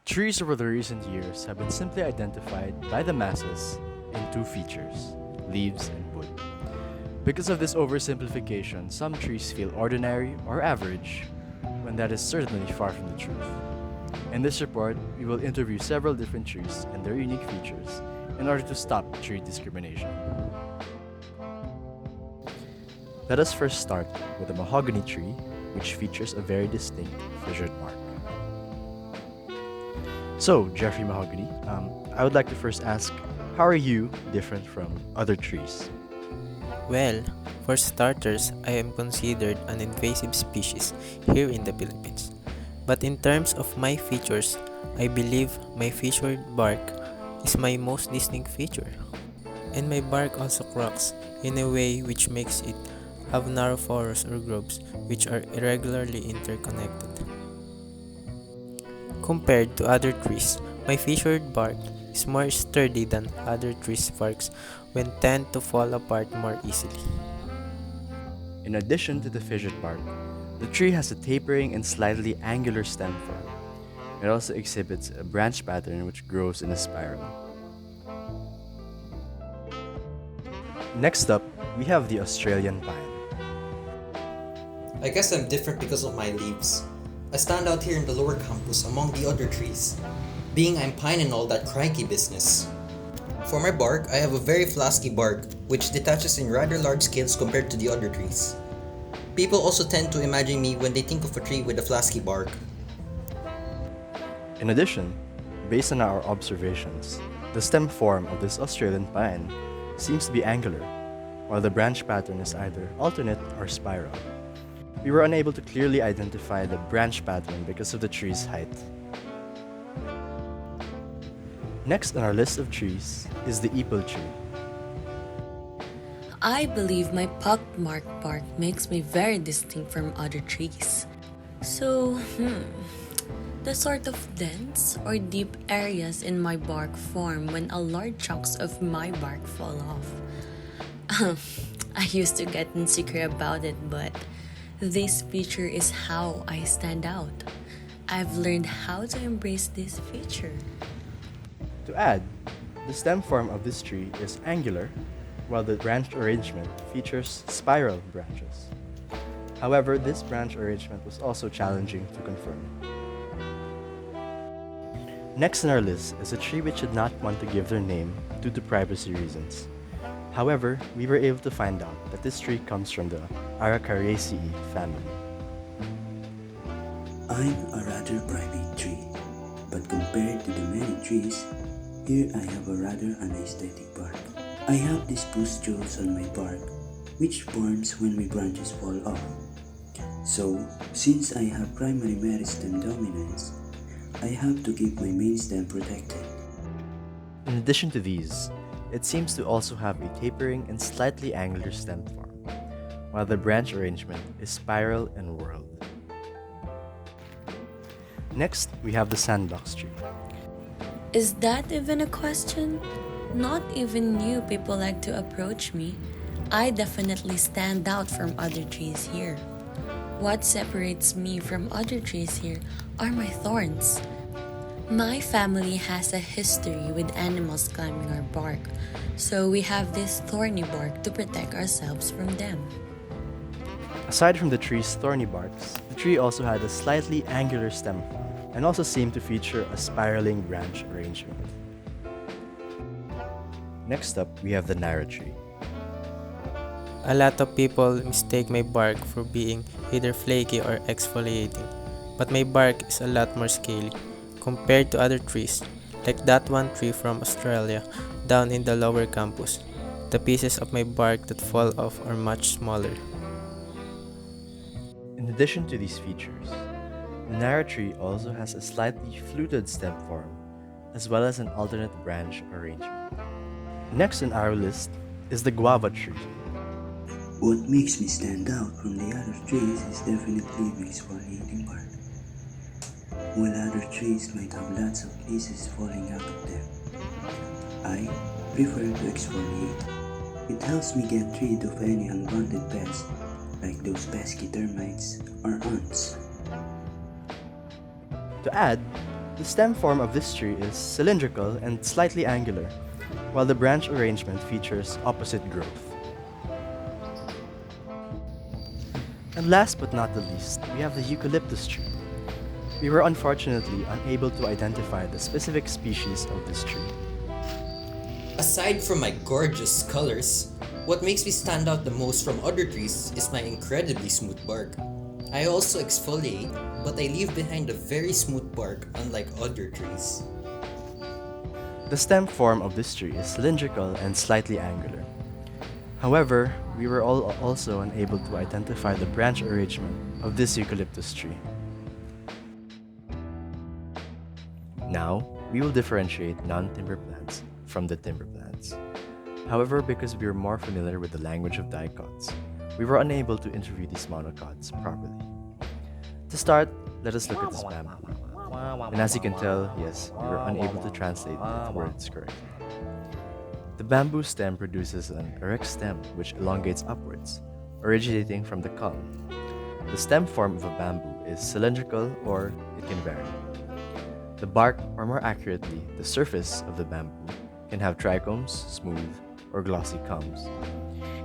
Trees over the recent years have been simply identified by the masses in two features: leaves and wood. Because of this oversimplification, some trees feel ordinary or average, when that is certainly far from the truth. In this report, we will interview several different trees and their unique features in order to stop tree discrimination. Let us first start with the mahogany tree, which features a very distinct fissured mark. So, Jeffrey Mahogany, I would like to first ask, how are you different from other trees? Well, for starters, I am considered an invasive species here in the Philippines. But in terms of my features, I believe my fissured bark is my most distinct feature. And my bark also cracks in a way which makes it have narrow furrows or grooves which are irregularly interconnected. Compared to other trees, my fissured bark is more sturdy than other trees' barks when tend to fall apart more easily. In addition to the fissured bark, the tree has a tapering and slightly angular stem form. It also exhibits a branch pattern which grows in a spiral. Next up, we have the Australian pine. I guess I'm different because of my leaves. I stand out here in the lower campus among the other trees, being I'm pine and all that crikey business. For my bark, I have a very flasky bark, which detaches in rather large scales compared to the other trees. People also tend to imagine me when they think of a tree with a flasky bark. In addition, based on our observations, the stem form of this Australian pine seems to be angular, while the branch pattern is either alternate or spiral. We were unable to clearly identify the branch pattern because of the tree's height. Next on our list of trees is the Ipil tree. I believe my pockmarked bark makes me very distinct from other trees. So, the sort of dense or deep areas in my bark form when a large chunks of my bark fall off. I used to get insecure about it, but this feature is how I stand out. I've learned how to embrace this feature. To add, the stem form of this tree is angular, while the branch arrangement features spiral branches. However, this branch arrangement was also challenging to confirm. Next on our list is a tree which did not want to give their name due to privacy reasons. However, we were able to find out that this tree comes from the Aracariaceae family. I'm a rather private tree, but compared to the many trees, here I have a rather unaesthetic bark. I have these pustules on my bark, which forms when my branches fall off. So, since I have primary meristem dominance, I have to keep my main stem protected. In addition to these, it seems to also have a tapering and slightly angular stem form, while the branch arrangement is spiral and whorled. Next, we have the sandbox tree. Is that even a question? Not even new people like to approach me. I definitely stand out from other trees here. What separates me from other trees here are my thorns. My family has a history with animals climbing our bark, so we have this thorny bark to protect ourselves from them. Aside from the tree's thorny barks, the tree also had a slightly angular stem form and also seemed to feature a spiraling branch arrangement. Next up, we have the narrow tree. A lot of people mistake my bark for being either flaky or exfoliating, but my bark is a lot more scaly compared to other trees, like that one tree from Australia down in the lower campus. The pieces of my bark that fall off are much smaller. In addition to these features, the narrow tree also has a slightly fluted stem form, as well as an alternate branch arrangement. Next on our list is the guava tree. What makes me stand out from the other trees is definitely my exfoliating bark. while other trees might have lots of pieces falling out of them. I prefer to exfoliate. It helps me get rid of any unwanted pests like those pesky termites or ants. To add, the stem form of this tree is cylindrical and slightly angular, while the branch arrangement features opposite growth. And last but not the least, we have the eucalyptus tree. We were unfortunately unable to identify the specific species of this tree. Aside from my gorgeous colors, what makes me stand out the most from other trees is my incredibly smooth bark. I also exfoliate, but I leave behind a very smooth bark unlike other trees. The stem form of this tree is cylindrical and slightly angular. However, we were also unable to identify the branch arrangement of this eucalyptus tree. Now, we will differentiate non-timber plants from the timber plants. However, because we are more familiar with the language of dicots, we were unable to interview these monocots properly. To start, let us look at this bamboo. And as you can tell, yes, we were unable to translate the words correctly. The bamboo stem produces an erect stem which elongates upwards, originating from the culm. The stem form of a bamboo is cylindrical or it can vary. The bark, or more accurately, the surface of the bamboo, can have trichomes, smooth, or glossy culms.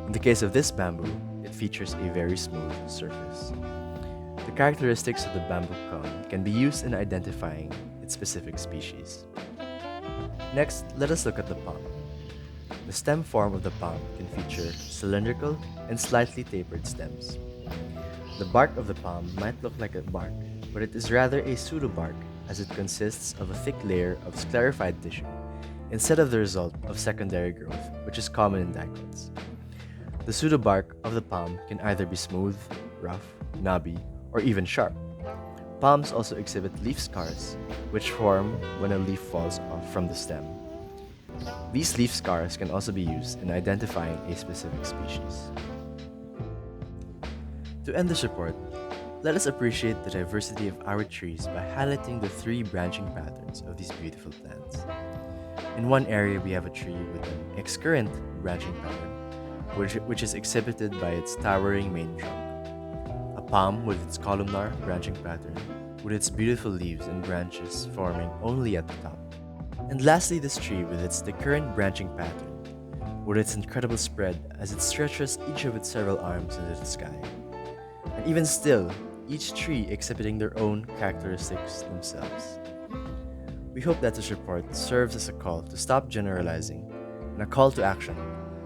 In the case of this bamboo, it features a very smooth surface. The characteristics of the bamboo culm can be used in identifying its specific species. Next, let us look at the palm. The stem form of the palm can feature cylindrical and slightly tapered stems. The bark of the palm might look like a bark, but it is rather a pseudobark as it consists of a thick layer of sclerified tissue instead of the result of secondary growth, which is common in dicots. The pseudobark of the palm can either be smooth, rough, knobby, or even sharp. Palms also exhibit leaf scars, which form when a leaf falls off from the stem. These leaf scars can also be used in identifying a specific species. To end this report, let us appreciate the diversity of our trees by highlighting the three branching patterns of these beautiful plants. In one area, we have a tree with an excurrent branching pattern, which is exhibited by its towering main trunk. A palm with its columnar branching pattern, with its beautiful leaves and branches forming only at the top. And lastly, this tree with its decurrent branching pattern, with its incredible spread as it stretches each of its several arms into the sky. And even still, each tree exhibiting their own characteristics themselves. We hope that this report serves as a call to stop generalizing and a call to action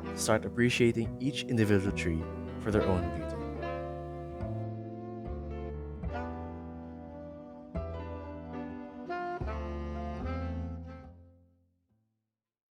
to start appreciating each individual tree for their own beauty.